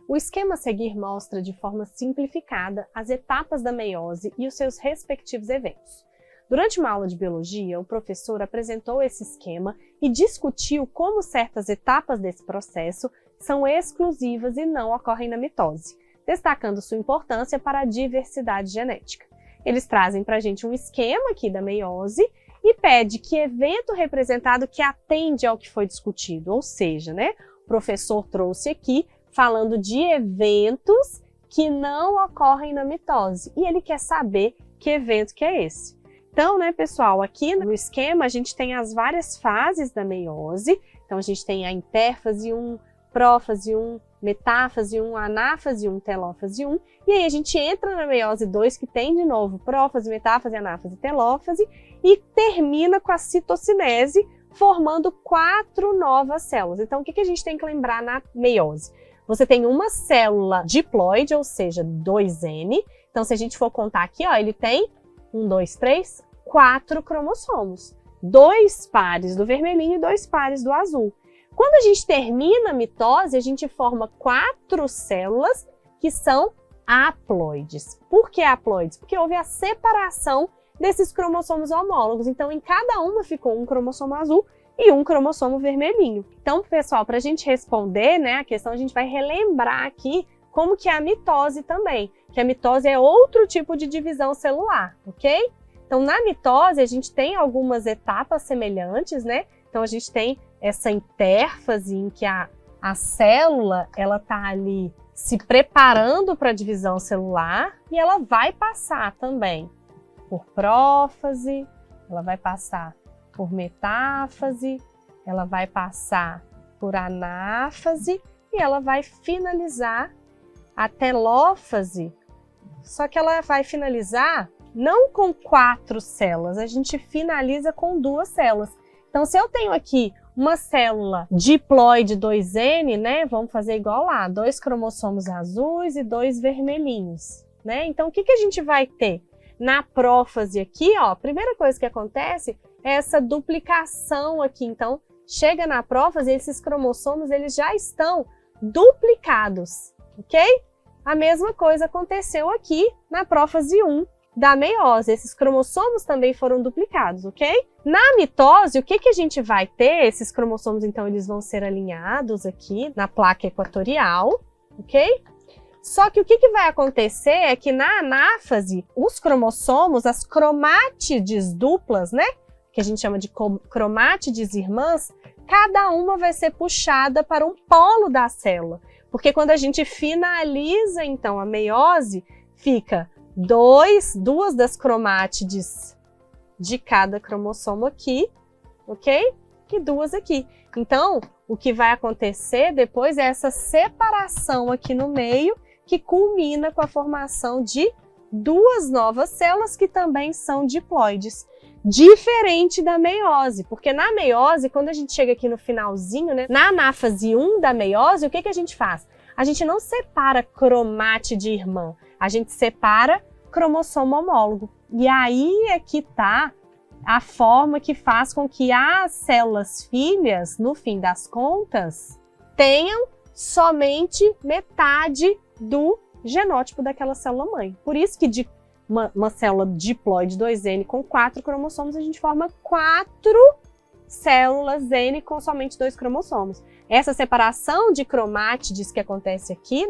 O esquema a seguir mostra de forma simplificada as etapas da meiose e os seus respectivos eventos. Durante uma aula de biologia, o professor apresentou esse esquema e discutiu como certas etapas desse processo são exclusivas e não ocorrem na mitose, destacando sua importância para a diversidade genética. Eles trazem para a gente um esquema aqui da meiose e pede que evento representado que atende ao que foi discutido, ou seja, o professor trouxe aqui falando de eventos que não ocorrem na mitose e ele quer saber que evento que é esse. Então, pessoal, aqui no esquema a gente tem as várias fases da meiose. Então, a gente tem a intérfase 1, prófase 1, metáfase 1, anáfase 1, telófase 1. E aí a gente entra na meiose 2, que tem de novo prófase, metáfase, anáfase, telófase, e termina com a citocinese, formando 4 novas células. Então, o que a gente tem que lembrar na meiose? Você tem uma célula diploide, ou seja, 2N. Então, se a gente for contar aqui, ele tem 1, 2, 3, 4 cromossomos. 2 pares do vermelhinho e 2 pares do azul. Quando a gente termina a mitose, a gente forma 4 células que são haploides. Por que haploides? Porque houve a separação desses cromossomos homólogos. Então, em cada uma ficou um cromossomo azul e um cromossomo vermelhinho. Então, pessoal, para a gente responder a questão, a gente vai relembrar aqui como que é a mitose também. Que a mitose é outro tipo de divisão celular, ok? Então, na mitose, a gente tem algumas etapas semelhantes, Então, a gente tem essa intérfase em que a célula, ela tá ali se preparando para a divisão celular e ela vai passar também por prófase, ela vai passar por metáfase, ela vai passar por anáfase e ela vai finalizar a telófase. Só que ela vai finalizar não com 4 células, a gente finaliza com 2 células. Então, se eu tenho aqui uma célula diploide 2N, vamos fazer igual lá, 2 cromossomos azuis e 2 vermelhinhos, Então, o que a gente vai ter? Na prófase aqui, a primeira coisa que acontece é essa duplicação aqui. Então, chega na prófase, esses cromossomos eles já estão duplicados, ok? A mesma coisa aconteceu aqui na prófase 1 da meiose. Esses cromossomos também foram duplicados, ok? Na mitose, o que a gente vai ter? Esses cromossomos, então, eles vão ser alinhados aqui na placa equatorial, ok? Só que o que vai acontecer é que na anáfase, os cromossomos, as cromátides duplas, que a gente chama de cromátides irmãs, cada uma vai ser puxada para um polo da célula. Porque quando a gente finaliza, então, a meiose, fica 2 das cromátides de cada cromossomo aqui, ok? E 2 aqui. Então, o que vai acontecer depois é essa separação aqui no meio, que culmina com a formação de 2 novas células que também são diploides. Diferente da meiose, porque na meiose, quando a gente chega aqui no finalzinho, na anáfase 1 da meiose, o que a gente faz? A gente não separa cromátide irmã, a gente separa cromossomo homólogo. E aí é que está a forma que faz com que as células filhas, no fim das contas, tenham somente metade do genótipo daquela célula-mãe. Por isso que de uma célula diploide 2N com 4 cromossomos, a gente forma 4 células N com somente 2 cromossomos. Essa separação de cromátides que acontece aqui,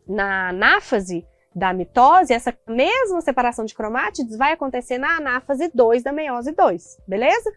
na anáfase da mitose, essa mesma separação de cromátides vai acontecer na anáfase 2 da meiose 2, beleza?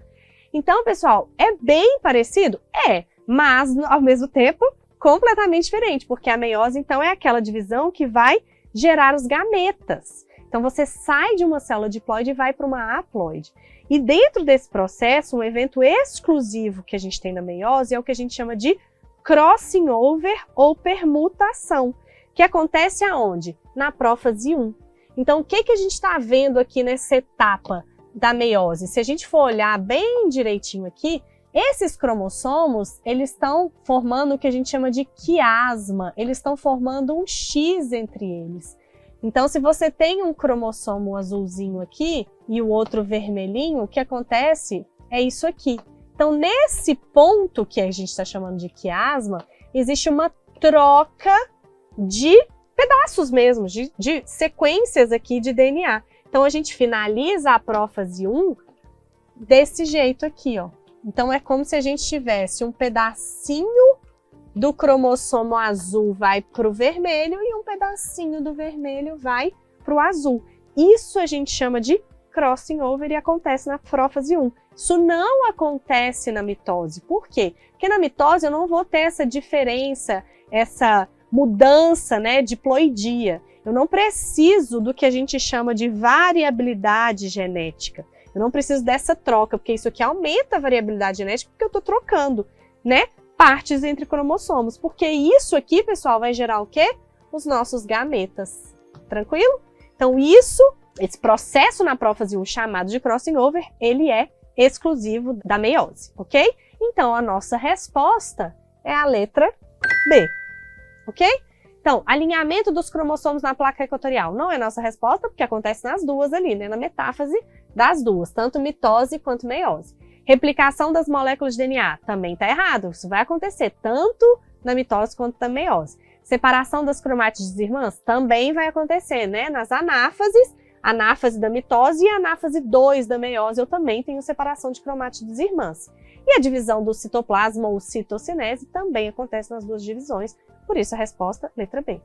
Então, pessoal, é bem parecido? É, mas ao mesmo tempo completamente diferente, porque a meiose, então, é aquela divisão que vai gerar os gametas. Então, você sai de uma célula diploide e vai para uma haploide. E dentro desse processo, um evento exclusivo que a gente tem na meiose é o que a gente chama de crossing over ou permutação, que acontece aonde? Na prófase 1. Então, o que a gente está vendo aqui nessa etapa da meiose? Se a gente for olhar bem direitinho aqui, esses cromossomos, eles estão formando o que a gente chama de quiasma, eles estão formando um X entre eles. Então, se você tem um cromossomo azulzinho aqui e o outro vermelhinho, o que acontece é isso aqui. Então, nesse ponto que a gente está chamando de quiasma, existe uma troca de pedaços mesmo, de sequências aqui de DNA. Então, a gente finaliza a prófase 1 desse jeito aqui, ó. Então, é como se a gente tivesse um pedacinho do cromossomo azul vai para o vermelho e um pedacinho do vermelho vai para o azul. Isso a gente chama de crossing over e acontece na prófase 1. Isso não acontece na mitose. Por quê? Porque na mitose eu não vou ter essa diferença, essa mudança, né, de ploidia. Eu não preciso do que a gente chama de variabilidade genética. Eu não preciso dessa troca, porque isso aqui aumenta a variabilidade genética, porque eu estou trocando, né, partes entre cromossomos. Porque isso aqui, pessoal, vai gerar o quê? Os nossos gametas. Tranquilo? Então, esse processo na prófase 1 chamado de crossing over, ele é exclusivo da meiose, ok? Então, a nossa resposta é a letra B, ok? Então, alinhamento dos cromossomos na placa equatorial não é nossa resposta, porque acontece nas duas ali, né? Na metáfase das duas, tanto mitose quanto meiose. Replicação das moléculas de DNA também está errado. Isso vai acontecer tanto na mitose quanto na meiose. Separação das cromátides irmãs também vai acontecer, né? Nas anáfases, anáfase da mitose e anáfase 2 da meiose, eu também tenho separação de cromátides irmãs. E a divisão do citoplasma ou citocinese também acontece nas duas divisões, por isso a resposta, letra B.